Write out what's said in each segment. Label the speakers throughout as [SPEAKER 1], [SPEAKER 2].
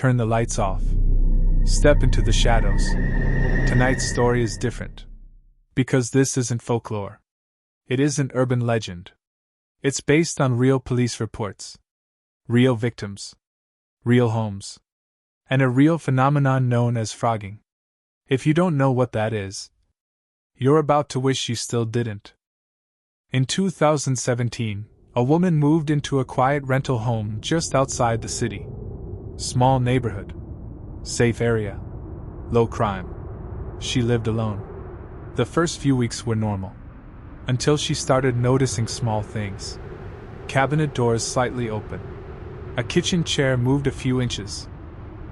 [SPEAKER 1] Turn the lights off. Step into the shadows. Tonight's story is different. Because this isn't folklore. It isn't urban legend. It's based on real police reports. Real victims. Real homes. And a real phenomenon known as phrogging. If you don't know what that is, you're about to wish you still didn't. In 2017, a woman moved into a quiet rental home just outside the city. Small neighborhood. Safe area. Low crime. She lived alone. The first few weeks were normal. Until she started noticing small things. Cabinet doors slightly open. A kitchen chair moved a few inches.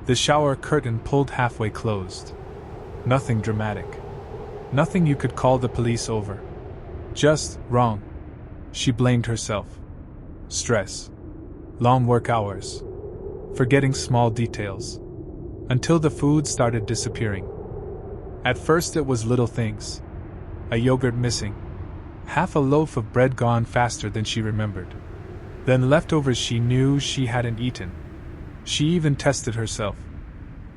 [SPEAKER 1] The shower curtain pulled halfway closed. Nothing dramatic. Nothing you could call the police over. Just wrong. She blamed herself. Stress. Long work hours. Forgetting small details. Until the food started disappearing. At first it was little things. A yogurt missing. Half a loaf of bread gone faster than she remembered. Then leftovers she knew she hadn't eaten. She even tested herself.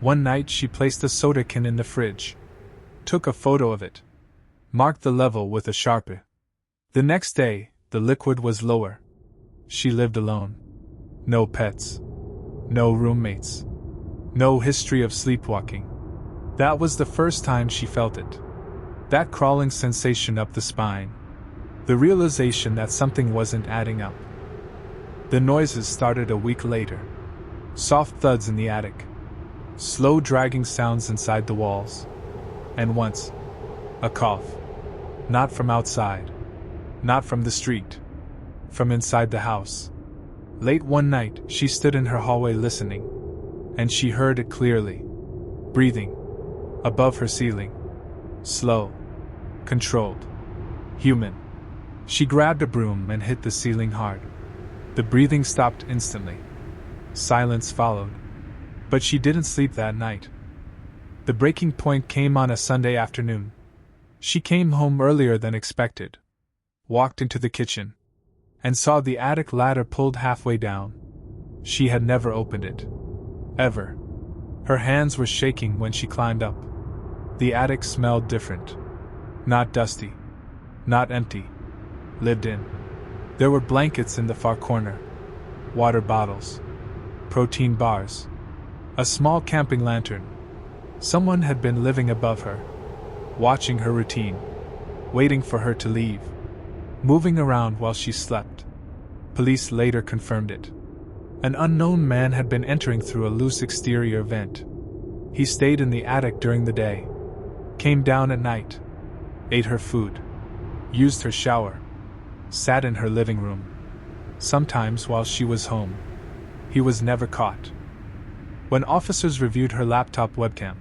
[SPEAKER 1] One night she placed a soda can in the fridge. Took a photo of it. Marked the level with a Sharpie. The next day, the liquid was lower. She lived alone. No pets. No roommates. No history of sleepwalking. That was the first time she felt it. That crawling sensation up the spine. The realization that something wasn't adding up. The noises started a week later. Soft thuds in the attic. Slow dragging sounds inside the walls. And once, a cough. Not from outside. Not from the street. From inside the house. Late one night, she stood in her hallway listening. And she heard it clearly. Breathing. Above her ceiling. Slow. Controlled. Human. She grabbed a broom and hit the ceiling hard. The breathing stopped instantly. Silence followed. But she didn't sleep that night. The breaking point came on a Sunday afternoon. She came home earlier than expected. Walked into the kitchen. And saw the attic ladder pulled halfway down. She had never opened it. Ever. Her hands were shaking when she climbed up. The attic smelled different. Not dusty. Not empty. Lived in. There were blankets in the far corner. Water bottles. Protein bars. A small camping lantern. Someone had been living above her. Watching her routine. Waiting for her to leave. Moving around while she slept. Police later confirmed it. An unknown man had been entering through a loose exterior vent. He stayed in the attic during the day. Came down at night. Ate her food. Used her shower. Sat in her living room. Sometimes while she was home. He was never caught. When officers reviewed her laptop webcam,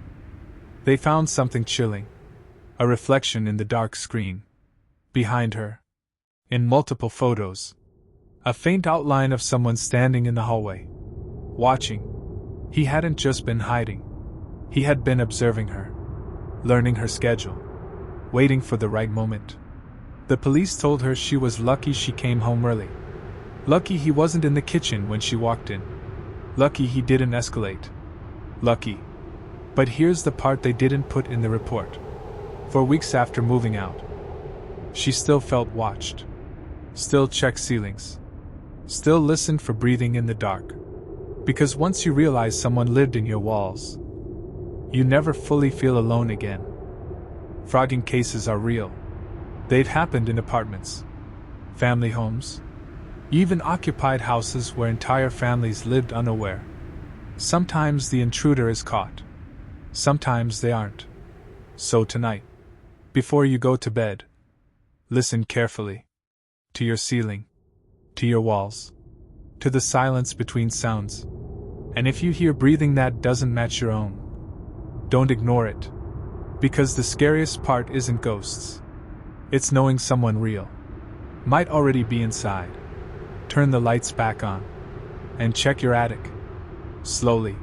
[SPEAKER 1] they found something chilling. A reflection in the dark screen. Behind her. In multiple photos. A faint outline of someone standing in the hallway. Watching. He hadn't just been hiding. He had been observing her. Learning her schedule. Waiting for the right moment. The police told her she was lucky she came home early. Lucky he wasn't in the kitchen when she walked in. Lucky he didn't escalate. Lucky. But here's the part they didn't put in the report. For weeks after moving out, she still felt watched. Still checked ceilings. Still listened for breathing in the dark. Because once you realize someone lived in your walls, you never fully feel alone again. Phrogging cases are real. They've happened in apartments, family homes, even occupied houses where entire families lived unaware. Sometimes the intruder is caught. Sometimes they aren't. So tonight, before you go to bed, listen carefully. To your ceiling. To your walls. To the silence between sounds. And if you hear breathing that doesn't match your own, don't ignore it. Because the scariest part isn't ghosts. It's knowing someone real might already be inside. Turn the lights back on. And check your attic. Slowly.